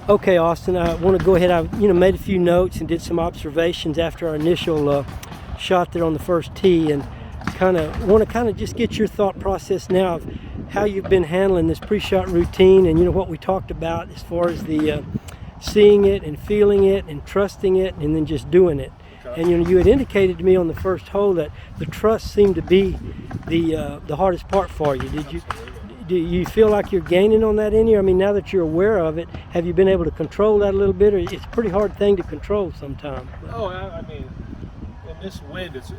Okay, Austin, I want to go ahead. I made a few notes and did some observations after our initial shot there on the first tee, and want to just get your thought process now of how you've been handling this pre-shot routine, and what we talked about as far as the seeing it and feeling it and trusting it and then just doing it. Okay. And you had indicated to me on the first hole that the trust seemed to be the hardest part for you. Do you feel like you're gaining on that any? I mean, now that you're aware of it, have you been able to control that a little bit? Or it's a pretty hard thing to control sometimes. Oh, I mean, in this wind, it's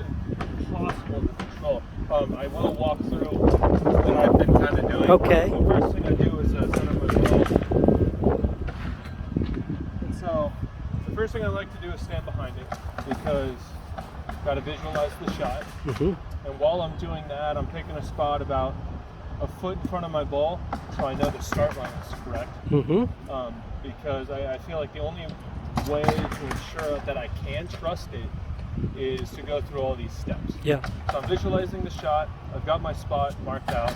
impossible to control. I will walk through what I've been kind of doing. Okay. The first thing I do is set up my ball. And so, the first thing I like to do is stand behind it because I've got to visualize the shot. Mm-hmm. And while I'm doing that, I'm picking a spot about a foot in front of my ball, so I know the start line is correct. Mm-hmm. Because I feel like the only way to ensure that I can trust it is to go through all these steps. Yeah. So I'm visualizing the shot. I've got my spot marked out.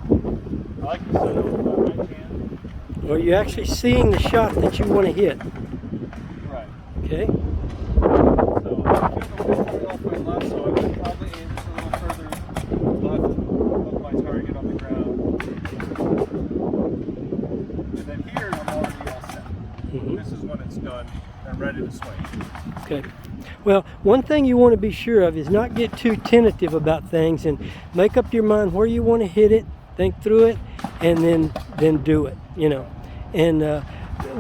I like to set up with my right hand. Well, you're actually seeing the shot that you want to hit. Right. Okay. So I took a little bit off my left, so I would probably aim just a little further left of my target on the ground. And then here, I'm already all set. Mm-hmm. This is when it's done. I'm ready to swing. Okay. Well, one thing you want to be sure of is not get too tentative about things, and make up your mind where you want to hit it, think through it, and then do it, And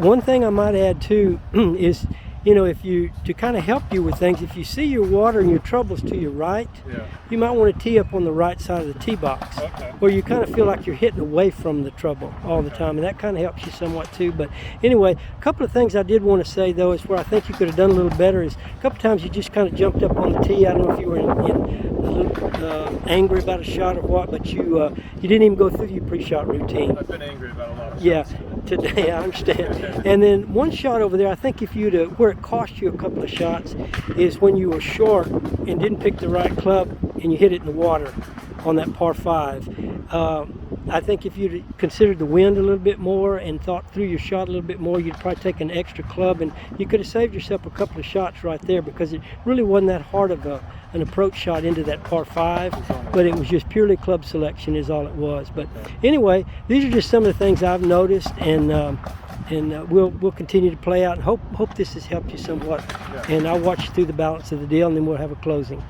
one thing I might add too is, to kind of help you with things, if you see your water and your troubles to your right, Yeah. you might want to tee up on the right side of the tee box, Okay. where you kind of feel like you're hitting away from the trouble all the time, and that kind of helps you somewhat too. But anyway, a couple of things I did want to say though is where I think you could have done a little better is a couple of times you just kind of jumped up on the tee. I don't know if you were a little angry about a shot or what, but you didn't even go through your pre-shot routine. I've been angry about a lot of Yeah, shots today, I understand. And then one shot over there, I think if you'd where it cost you a couple of shots is when you were short and didn't pick the right club and you hit it in the water on that par 5. I think if you'd considered the wind a little bit more and thought through your shot a little bit more, you'd probably take an extra club and you could have saved yourself a couple of shots right there, because it really wasn't that hard of an approach shot into that par 5, but it was just purely club selection is all it was. But anyway, these are just some of the things I've noticed, and we'll continue to play out and hope this has helped you somewhat. Yeah. And I'll watch you through the balance of the deal, and then we'll have a closing.